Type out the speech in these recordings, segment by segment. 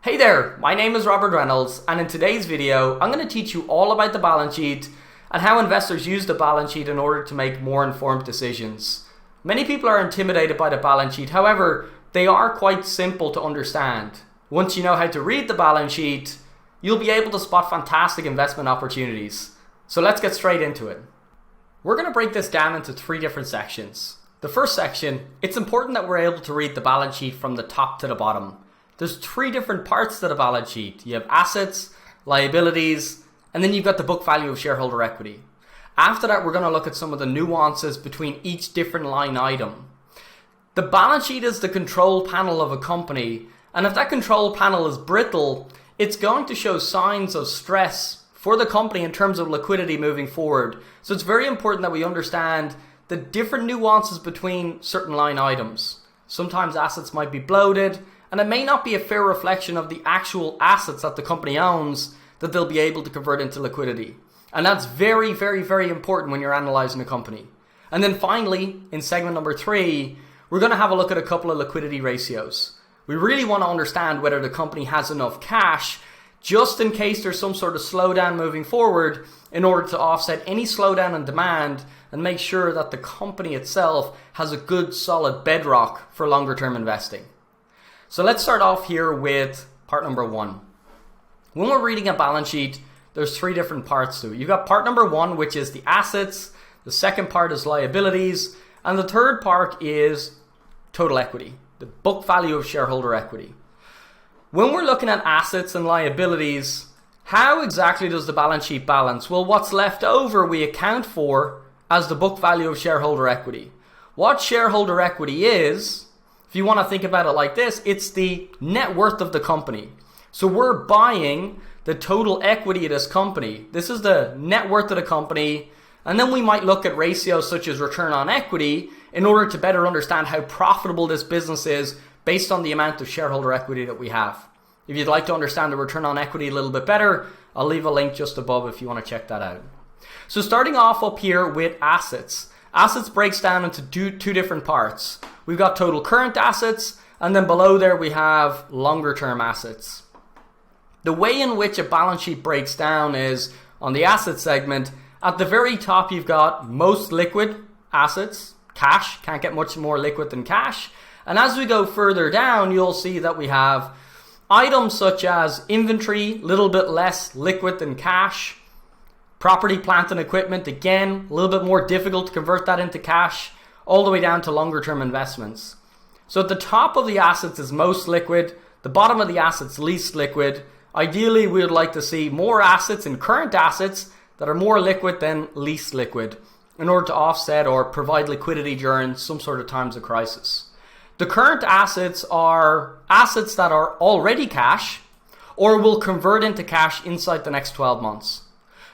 Hey there, my name is Robert Reynolds, and in today's video I'm going to teach you all about the balance sheet and how investors use the balance sheet in order to make more informed decisions. Many people are intimidated by the balance sheet, however they are quite simple to understand. Once you know how to read the balance sheet, you'll be able to spot fantastic investment opportunities. So let's get straight into it. We're going to break this down into three different sections. The first section, it's important that we're able to read the balance sheet from the top to the bottom. There's three different parts to the balance sheet. You have assets, liabilities, and then you've got the book value of shareholder equity. After that, we're going to look at some of the nuances between each different line item. The balance sheet is the control panel of a company, and if that control panel is brittle, it's going to show signs of stress for the company in terms of liquidity moving forward. So it's very important that we understand the different nuances between certain line items. Sometimes assets might be bloated, and it may not be a fair reflection of the actual assets that the company owns that they'll be able to convert into liquidity. And that's very, very, very important when you're analyzing a company. And then finally, in segment number 3, we're going to have a look at a couple of liquidity ratios. We really want to understand whether the company has enough cash just in case there's some sort of slowdown moving forward in order to offset any slowdown in demand and make sure that the company itself has a good solid bedrock for longer term investing. So let's start off here with part number 1. When we're reading a balance sheet, there's three different parts to it. You've got part number 1, which is the assets. The second part is liabilities. And the third part is total equity, the book value of shareholder equity. When we're looking at assets and liabilities, how exactly does the balance sheet balance? Well, what's left over we account for as the book value of shareholder equity. What shareholder equity is, if you want to think about it like this, it's the net worth of the company. So we're buying the total equity of this company. This is the net worth of the company. And then we might look at ratios such as return on equity in order to better understand how profitable this business is based on the amount of shareholder equity that we have. If you'd like to understand the return on equity a little bit better, I'll leave a link just above if you want to check that out. So starting off up here with assets. Assets breaks down into two different parts. We've got total current assets, and then below there we have longer term assets. The way in which a balance sheet breaks down is on the asset segment, at the very top you've got most liquid assets, cash, can't get much more liquid than cash. And as we go further down, you'll see that we have items such as inventory, a little bit less liquid than cash. Property, plant and equipment, again, a little bit more difficult to convert that into cash, all the way down to longer term investments. So at the top of the assets is most liquid, the bottom of the assets least liquid. Ideally, we would like to see more assets in current assets that are more liquid than least liquid in order to offset or provide liquidity during some sort of times of crisis. The current assets are assets that are already cash or will convert into cash inside the next 12 months.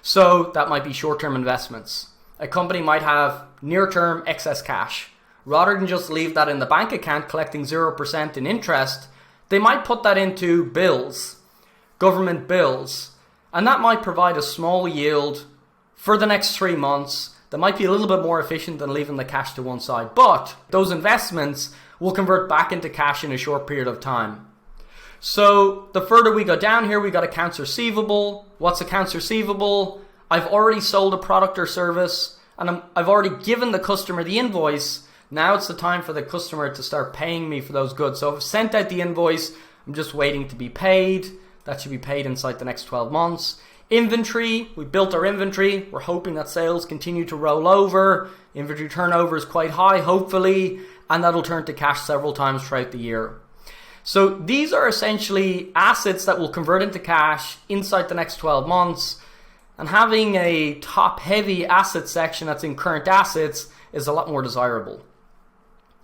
So that might be short-term investments. A company might have near-term excess cash. Rather than just leave that in the bank account collecting 0% in interest, they might put that into bills, government bills, and that might provide a small yield for the next 3 months. That might be a little bit more efficient than leaving the cash to one side, but those investments will convert back into cash in a short period of time. So the further we go down here, we got accounts receivable. What's accounts receivable? I've already sold a product or service and I've already given the customer the invoice. Now it's the time for the customer to start paying me for those goods. So I've sent out the invoice. I'm just waiting to be paid. That should be paid inside the next 12 months. Inventory, we built our inventory. We're hoping that sales continue to roll over. Inventory turnover is quite high, hopefully, and that'll turn to cash several times throughout the year. So these are essentially assets that will convert into cash inside the next 12 months. And having a top-heavy asset section that's in current assets is a lot more desirable.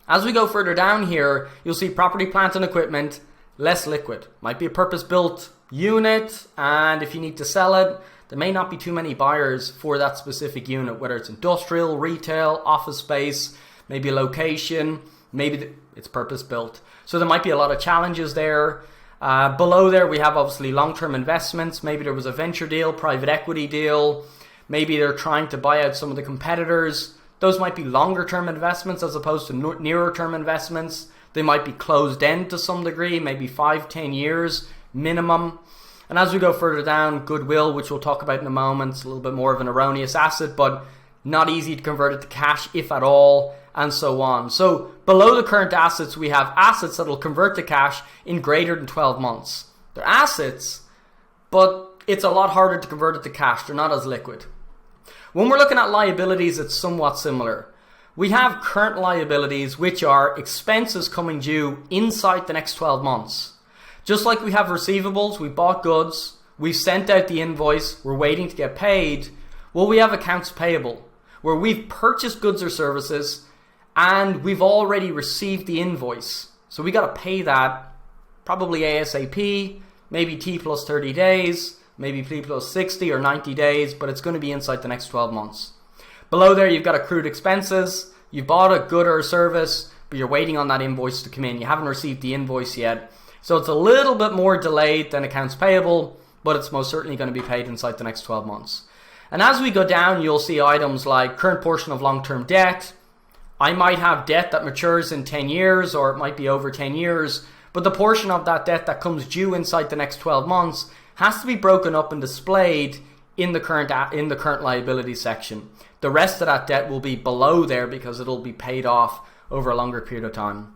As we go further down here, you'll see property, plant and equipment, less liquid. Might be a purpose-built unit, and if you need to sell it, there may not be too many buyers for that specific unit, whether it's industrial, retail, office space, maybe a location, maybe it's purpose-built. So there might be a lot of challenges there. Below there, we have obviously long-term investments. Maybe there was a venture deal, private equity deal. Maybe they're trying to buy out some of the competitors. Those might be longer-term investments as opposed to nearer-term investments. They might be closed end to some degree, maybe 5-10 years. minimum. And as we go further down, goodwill, which we'll talk about in a moment, it's a little bit more of an erroneous asset, but not easy to convert it to cash, if at all, and so on. So below the current assets, we have assets that will convert to cash in greater than 12 months. They're assets, but it's a lot harder to convert it to cash. They're not as liquid. When we're looking at liabilities, it's somewhat similar. We have current liabilities, which are expenses coming due inside the next 12 months. Just like we have receivables, we bought goods, we sent out the invoice, we're waiting to get paid. Well, we have accounts payable, where we've purchased goods or services and we've already received the invoice. So we got to pay that probably ASAP, maybe T plus 30 days, maybe T plus 60 or 90 days, but it's going to be inside the next 12 months. Below there, you've got accrued expenses. You bought a good or a service, but you're waiting on that invoice to come in. You haven't received the invoice yet. So it's a little bit more delayed than accounts payable, but it's most certainly going to be paid inside the next 12 months. And as we go down, you'll see items like current portion of long-term debt. I might have debt that matures in 10 years, or it might be over 10 years, but the portion of that debt that comes due inside the next 12 months has to be broken up and displayed in the current liability section. The rest of that debt will be below there because it'll be paid off over a longer period of time.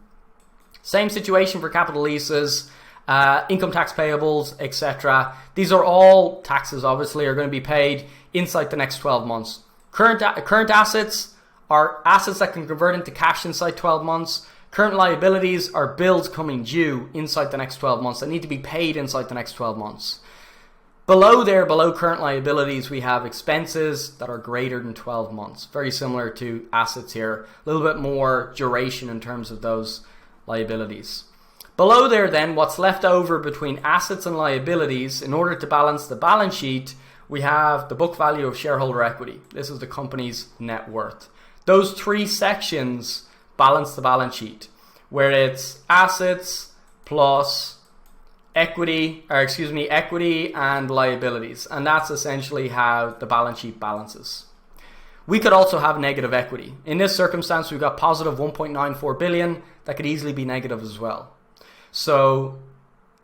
Same situation for capital leases, income tax payables, etc. These are all taxes, obviously, are going to be paid inside the next 12 months. Current assets are assets that can convert into cash inside 12 months. Current liabilities are bills coming due inside the next 12 months that need to be paid inside the next 12 months. Below there, below current liabilities, we have expenses that are greater than 12 months. Very similar to assets here. A little bit more duration in terms of those liabilities. Below there then, what's left over between assets and liabilities, in order to balance the balance sheet, we have the book value of shareholder equity. This is the company's net worth. Those three sections balance the balance sheet, where it's assets plus equity and liabilities, and that's essentially how the balance sheet balances. We could also have negative equity. In this circumstance, we've got positive 1.94 billion. That could easily be negative as well. So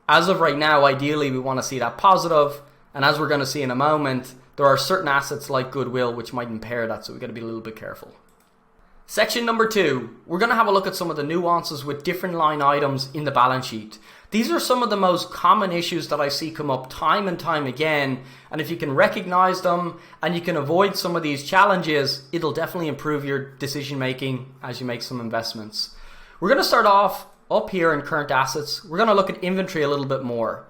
as of right now, ideally we want to see that positive, and as we're going to see in a moment, there are certain assets like goodwill which might impair that, so we've got to be a little bit careful. Section number 2, we're going to have a look at some of the nuances with different line items in the balance sheet. These are some of the most common issues that I see come up time and time again, and if you can recognize them and you can avoid some of these challenges, it'll definitely improve your decision making as you make some investments. We're going to start off up here in current assets. We're going to look at inventory a little bit more.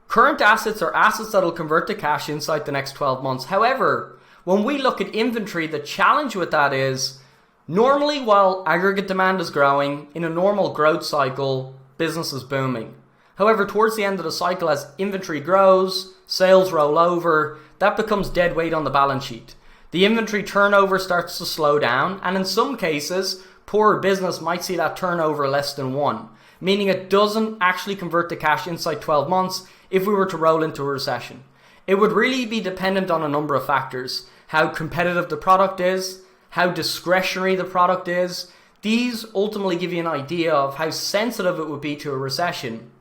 Current assets are assets that will convert to cash inside the next 12 months. However, when we look at inventory, the challenge with that is normally while aggregate demand is growing, in a normal growth cycle, business is booming. However, towards the end of the cycle, as inventory grows, sales roll over, that becomes dead weight on the balance sheet. The inventory turnover starts to slow down, and in some cases, poorer business might see that turnover less than 1, meaning it doesn't actually convert to cash inside 12 months if we were to roll into a recession. It would really be dependent on a number of factors: how competitive the product is, how discretionary the product is. These ultimately give you an idea of how sensitive it would be to a recession.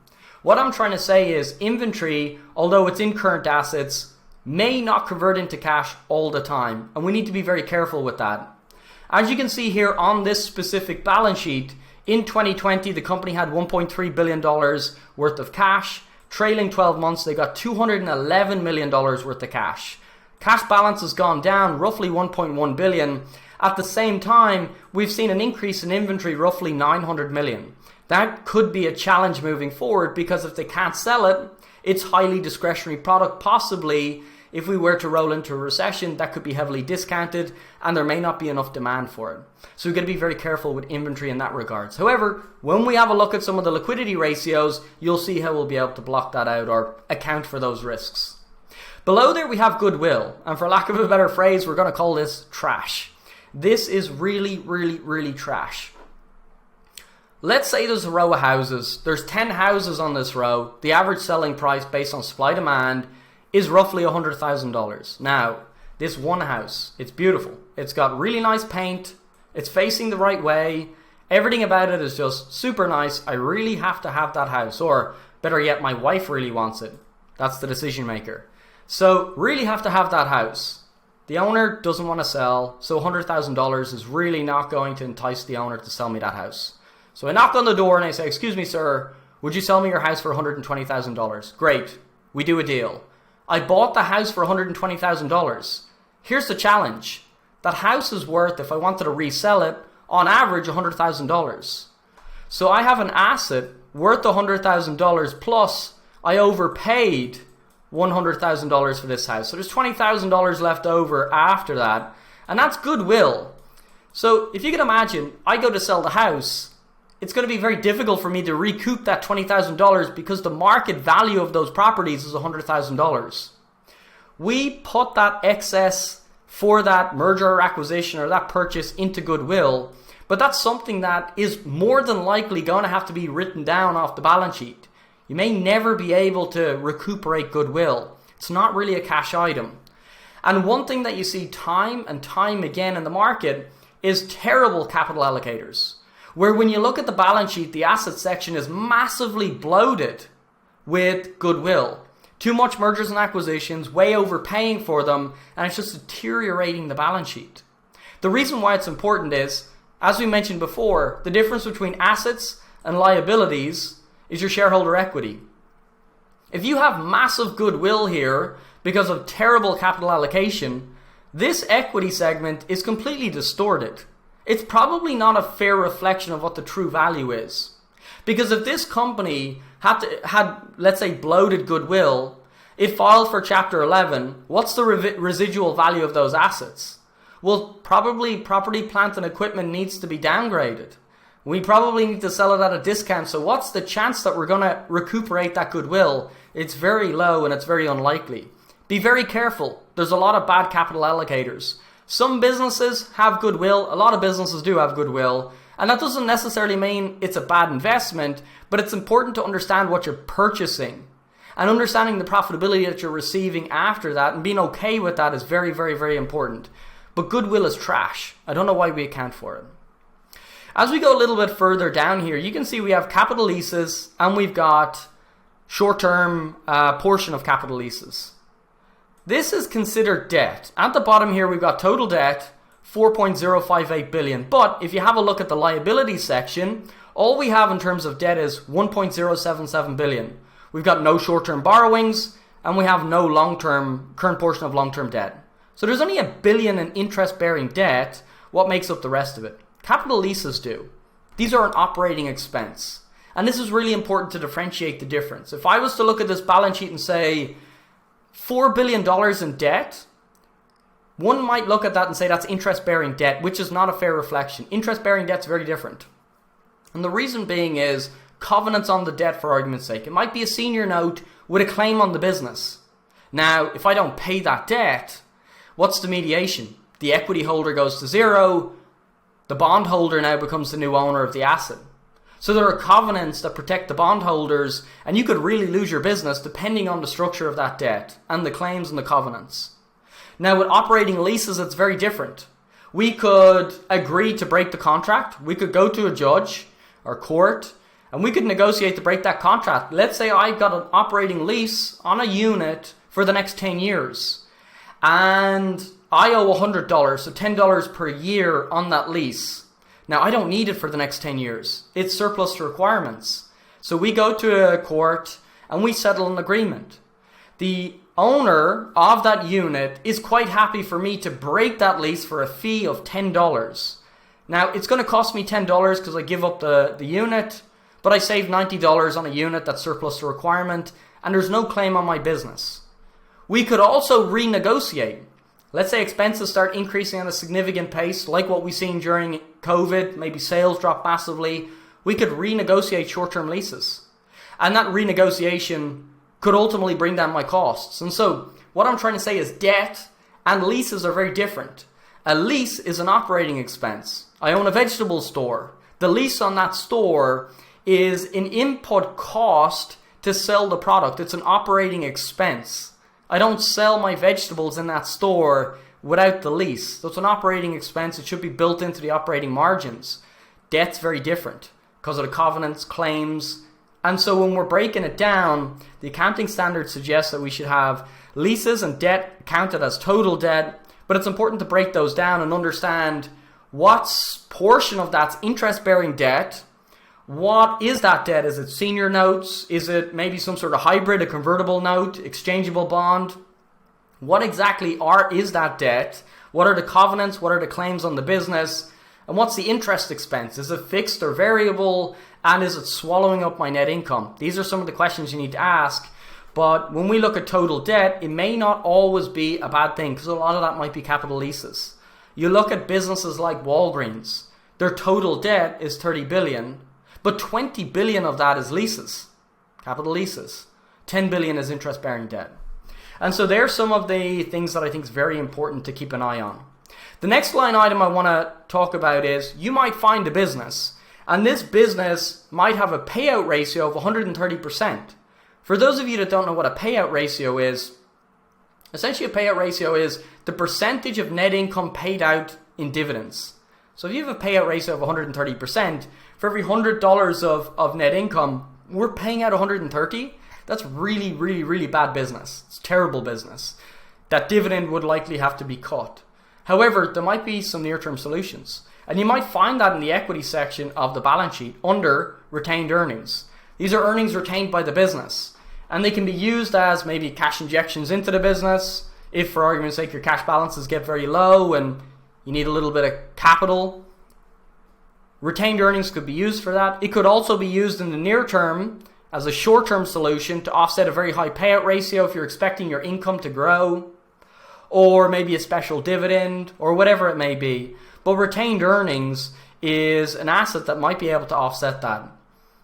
What I'm trying to say is inventory, although it's in current assets, may not convert into cash all the time, and we need to be very careful with that. As you can see here on this specific balance sheet, in 2020 the company had $1.3 billion worth of cash. Trailing 12 months they got $211 million worth of cash. Cash balance has gone down roughly 1.1 billion. At the same time, we've seen an increase in inventory roughly 900 million. That could be a challenge moving forward, because if they can't sell it, it's highly discretionary product. Possibly, if we were to roll into a recession, that could be heavily discounted and there may not be enough demand for it. So we've got to be very careful with inventory in that regards. However, when we have a look at some of the liquidity ratios, you'll see how we'll be able to block that out or account for those risks. Below there we have goodwill, and for lack of a better phrase, we're going to call this trash. This is really, really, really trash. Let's say there's a row of houses. There's 10 houses on this row. The average selling price based on supply demand is roughly $100,000. Now, this one house, it's beautiful. It's got really nice paint. It's facing the right way. Everything about it is just super nice. I really have to have that house. Or Better yet, my wife really wants it. That's the decision maker. So really have to have that house. The owner doesn't want to sell, so $100,000 is really not going to entice the owner to sell me that house. So I knock on the door and I say, excuse me, sir, would you sell me your house for $120,000? Great, we do a deal. I bought the house for $120,000. Here's the challenge. That house is worth, if I wanted to resell it, on average $100,000. So I have an asset worth $100,000 plus I overpaid $100,000 for this house. So there's $20,000 left over after that, and that's goodwill. So if you can imagine, I go to sell the house, it's going to be very difficult for me to recoup that $20,000 because the market value of those properties is $100,000. We put that excess for that merger or acquisition or that purchase into goodwill, but that's something that is more than likely going to have to be written down off the balance sheet. You may never be able to recuperate goodwill. It's not really a cash item. And one thing that you see time and time again in the market is terrible capital allocators, where when you look at the balance sheet, the asset section is massively bloated with goodwill. Too much mergers and acquisitions, way overpaying for them, and it's just deteriorating the balance sheet. The reason why it's important is, as we mentioned before, the difference between assets and liabilities is your shareholder equity. If you have massive goodwill here because of terrible capital allocation, this equity segment is completely distorted. It's probably not a fair reflection of what the true value is. Because if this company had let's say, bloated goodwill, it filed for Chapter 11, what's the residual value of those assets? Well, probably property, plant, and equipment needs to be downgraded. We probably need to sell it at a discount. So what's the chance that we're going to recuperate that goodwill? It's very low and it's very unlikely. Be very careful. There's a lot of bad capital allocators. Some businesses have goodwill. A lot of businesses do have goodwill. And that doesn't necessarily mean it's a bad investment, but it's important to understand what you're purchasing. And understanding the profitability that you're receiving after that and being okay with that is very, very, very important. But goodwill is trash. I don't know why we account for it. As we go a little bit further down here, you can see we have capital leases and we've got short-term portion of capital leases. This is considered debt. At the bottom here, we've got total debt, 4.058 billion. But if you have a look at the liability section, all we have in terms of debt is 1.077 billion. We've got no short-term borrowings and we have no long-term, current portion of long-term debt. So there's only $1 billion in interest-bearing debt. What makes up the rest of it? Capital leases do. These are an operating expense. And this is really important to differentiate the difference. If I was to look at this balance sheet and say $4 billion in debt, one might look at that and say that's interest-bearing debt, which is not a fair reflection. Interest-bearing debt is very different. And the reason being is covenants on the debt, for argument's sake. It might be a senior note with a claim on the business. Now, if I don't pay that debt, what's the mediation? The equity holder goes to zero. The bondholder now becomes the new owner of the asset. So there are covenants that protect the bondholders, and you could really lose your business depending on the structure of that debt and the claims and the covenants. Now with operating leases, it's very different. We could agree to break the contract. We could go to a judge or court and we could negotiate to break that contract. Let's say I got an operating lease on a unit for the next 10 years and I owe $100, so $10 per year on that lease. Now, I don't need it for the next 10 years. It's surplus to requirements. So we go to a court and we settle an agreement. The owner of that unit is quite happy for me to break that lease for a fee of $10. Now, it's going to cost me $10 because I give up the unit, but I save $90 on a unit that's surplus to requirement, and there's no claim on my business. We could also renegotiate. Let's say expenses start increasing at a significant pace, like what we've seen during COVID, maybe sales drop massively. We could renegotiate short-term leases. And that renegotiation could ultimately bring down my costs. And so what I'm trying to say is debt and leases are very different. A lease is an operating expense. I own a vegetable store. The lease on that store is an input cost to sell the product. It's an operating expense. I don't sell my vegetables in that store without the lease. So it's an operating expense. It should be built into the operating margins. Debt's very different because of the covenants, claims, And so when we're breaking it down, the accounting standards suggest that we should have leases and debt counted as total debt, but it's important to break those down and understand what portion of that's interest-bearing debt. What is that debt? Is it senior notes? Is it maybe some sort of hybrid, a convertible note, exchangeable bond? What exactly is that debt? What are the covenants? What are the claims on the business? And what's the interest expense? Is it fixed or variable? And is it swallowing up my net income? These are some of the questions you need to ask. But when we look at total debt, it may not always be a bad thing because a lot of that might be capital leases. You look at businesses like Walgreens, their total debt is 30 billion, but 20 billion of that is leases, capital leases. 10 billion is interest-bearing debt. And so there's some of the things that I think is very important to keep an eye on. The next line item I want to talk about is you might find a business, and this business might have a payout ratio of 130%. For those of you that don't know what a payout ratio is, essentially a payout ratio is the percentage of net income paid out in dividends. So if you have a payout ratio of 130%, for every $100 of net income, we're paying out 130. That's really, really, really bad business. It's terrible business. That dividend would likely have to be cut. However, there might be some near-term solutions. And you might find that in the equity section of the balance sheet under retained earnings. These are earnings retained by the business. And they can be used as maybe cash injections into the business. If, for argument's sake, your cash balances get very low and you need a little bit of capital, retained earnings could be used for that. It could also be used in the near term as a short-term solution to offset a very high payout ratio if you're expecting your income to grow, or maybe a special dividend, or whatever it may be. But retained earnings is an asset that might be able to offset that.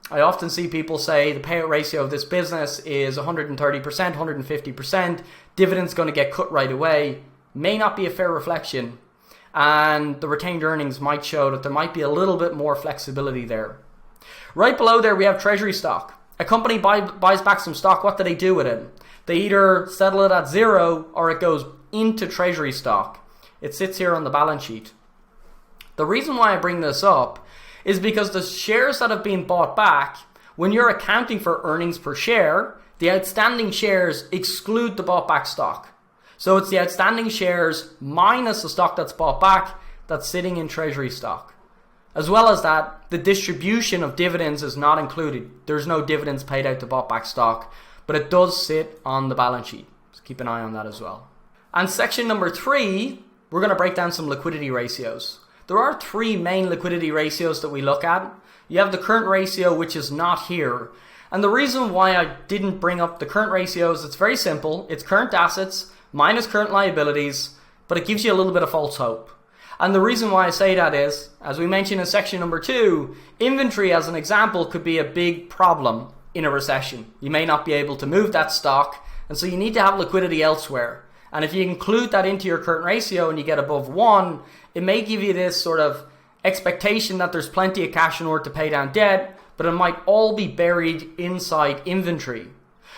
I often see people say the payout ratio of this business is 130%, 150%, dividend's going to get cut right away. May not be a fair reflection. And the retained earnings might show that there might be a little bit more flexibility there. Right below there we have treasury stock. A company buys back some stock. What do they do with it? They either settle it at zero or it goes into treasury stock. It sits here on the balance sheet. The reason why I bring this up is because the shares that have been bought back, when you're accounting for earnings per share, the outstanding shares exclude the bought back stock. So it's the outstanding shares minus the stock that's bought back that's sitting in treasury stock. As well as that, the distribution of dividends is not included. There's no dividends paid out to bought back stock, but it does sit on the balance sheet. So keep an eye on that as well. And section number 3, we're going to break down some liquidity ratios. There are 3 main liquidity ratios that we look at. You have the current ratio, which is not here. And the reason why I didn't bring up the current ratios, it's very simple. It's current assets minus current liabilities, but it gives you a little bit of false hope. And the reason why I say that is, as we mentioned in section number 2, inventory as an example could be a big problem in a recession. You may not be able to move that stock, and so you need to have liquidity elsewhere. And if you include that into your current ratio and you get above 1, it may give you this sort of expectation that there's plenty of cash in order to pay down debt, but it might all be buried inside inventory.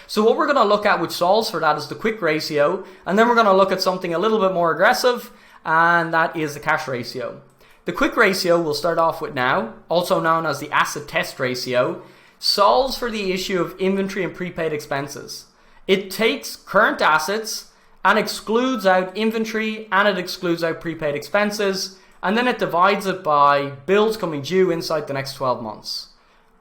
So what we're going to look at which solves for that is the quick ratio, and then we're going to look at something a little bit more aggressive, and that is the cash ratio. The quick ratio we'll start off with now, also known as the acid test ratio, solves for the issue of inventory and prepaid expenses. It takes current assets and excludes out inventory and it excludes out prepaid expenses, and then it divides it by bills coming due inside the next 12 months.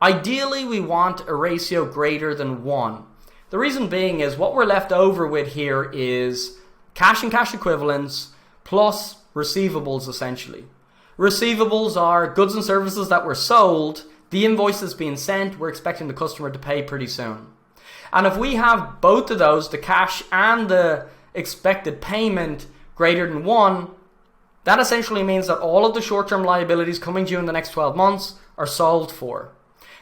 Ideally, we want a ratio greater than 1. The reason being is what we're left over with here is cash and cash equivalents plus receivables essentially. Receivables are goods and services that were sold, the invoice is being sent, we're expecting the customer to pay pretty soon. And if we have both of those, the cash and the expected payment greater than 1, that essentially means that all of the short-term liabilities coming due in the next 12 months are solved for.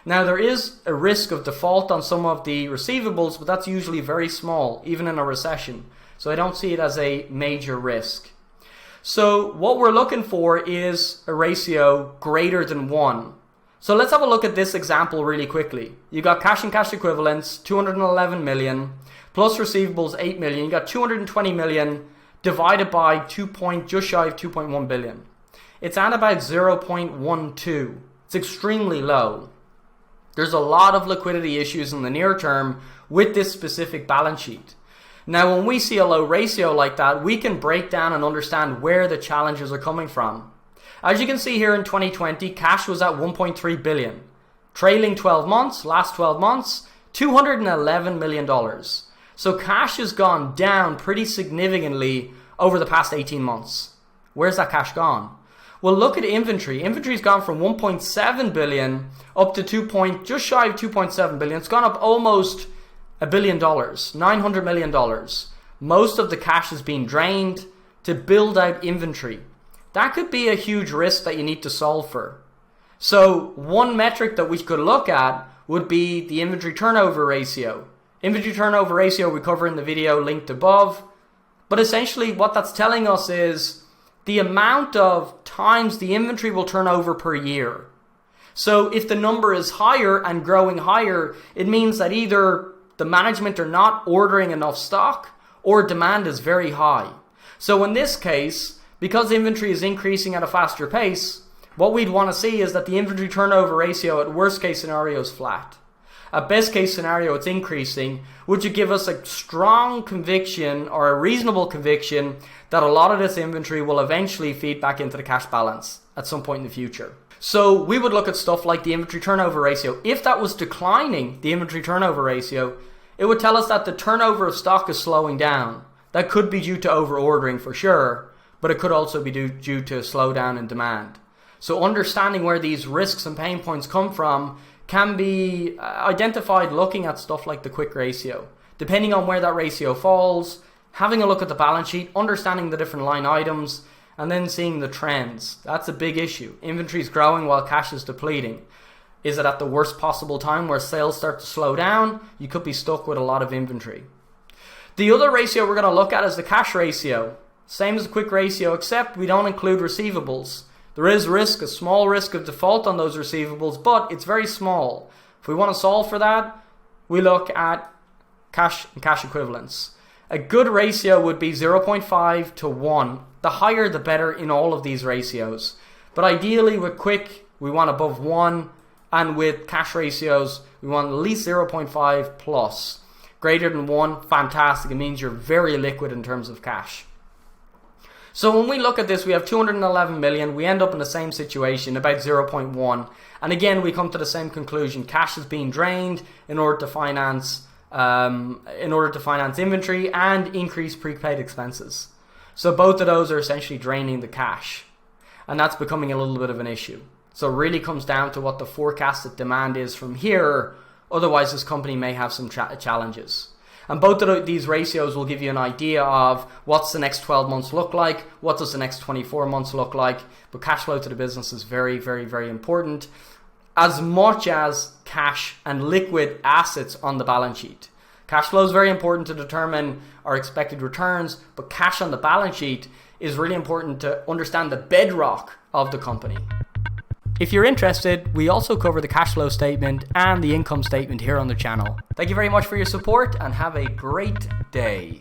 Now there is a risk of default on some of the receivables, but that's usually very small, even in a recession. So I don't see it as a major risk. So what we're looking for is a ratio greater than 1. So let's have a look at this example really quickly. You got cash and cash equivalents, 211 million, plus receivables, 8 million. You got 220 million divided by just shy of 2.1 billion. It's at about 0.12. It's extremely low. There's a lot of liquidity issues in the near term with this specific balance sheet. Now, when we see a low ratio like that, we can break down and understand where the challenges are coming from. As you can see here in 2020, cash was at 1.3 billion. Trailing 12 months, last 12 months, $211 million. So cash has gone down pretty significantly over the past 18 months. Where's that cash gone? Well, look at inventory. Inventory's gone from 1.7 billion up to just shy of 2.7 billion. It's gone up almost $1 billion, $900 million. Most of the cash is being drained to build out inventory. That could be a huge risk that you need to solve for. So one metric that we could look at would be the inventory turnover ratio. Inventory turnover ratio we cover in the video linked above. But essentially what that's telling us is the amount of times the inventory will turn over per year. So if the number is higher and growing higher, it means that either the management are not ordering enough stock or demand is very high. So in this case, because inventory is increasing at a faster pace, what we'd want to see is that the inventory turnover ratio at worst case scenario is flat. At best case scenario, it's increasing, which would give us a strong conviction or a reasonable conviction that a lot of this inventory will eventually feed back into the cash balance at some point in the future. So we would look at stuff like the inventory turnover ratio. If that was declining, the inventory turnover ratio, it would tell us that the turnover of stock is slowing down. That could be due to over ordering for sure, but it could also be due to a slowdown in demand. So understanding where these risks and pain points come from can be identified looking at stuff like the quick ratio. Depending on where that ratio falls, having a look at the balance sheet, understanding the different line items, and then seeing the trends. That's a big issue. Inventory is growing while cash is depleting. Is it at the worst possible time where sales start to slow down? You could be stuck with a lot of inventory. The other ratio we're going to look at is the cash ratio. Same as the quick ratio, except we don't include receivables. There is risk, a small risk of default on those receivables, but it's very small. If we want to solve for that, we look at cash and cash equivalents. A good ratio would be 0.5 to 1. The higher the better in all of these ratios. But ideally with quick, we want above 1, and with cash ratios, we want at least 0.5 plus. Greater than 1, fantastic. It means you're very liquid in terms of cash. So when we look at this, we have 211 million. We end up in the same situation, about 0.1. And again, we come to the same conclusion. Cash is being drained in order to finance inventory and increase prepaid expenses. So both of those are essentially draining the cash. And that's becoming a little bit of an issue. So it really comes down to what the forecasted demand is from here. Otherwise, this company may have some challenges. And both of these ratios will give you an idea of what's the next 12 months look like, what does the next 24 months look like. But cash flow to the business is very, very, very important, as much as cash and liquid assets on the balance sheet. Cash flow is very important to determine our expected returns, but cash on the balance sheet is really important to understand the bedrock of the company. If you're interested, we also cover the cash flow statement and the income statement here on the channel. Thank you very much for your support and have a great day.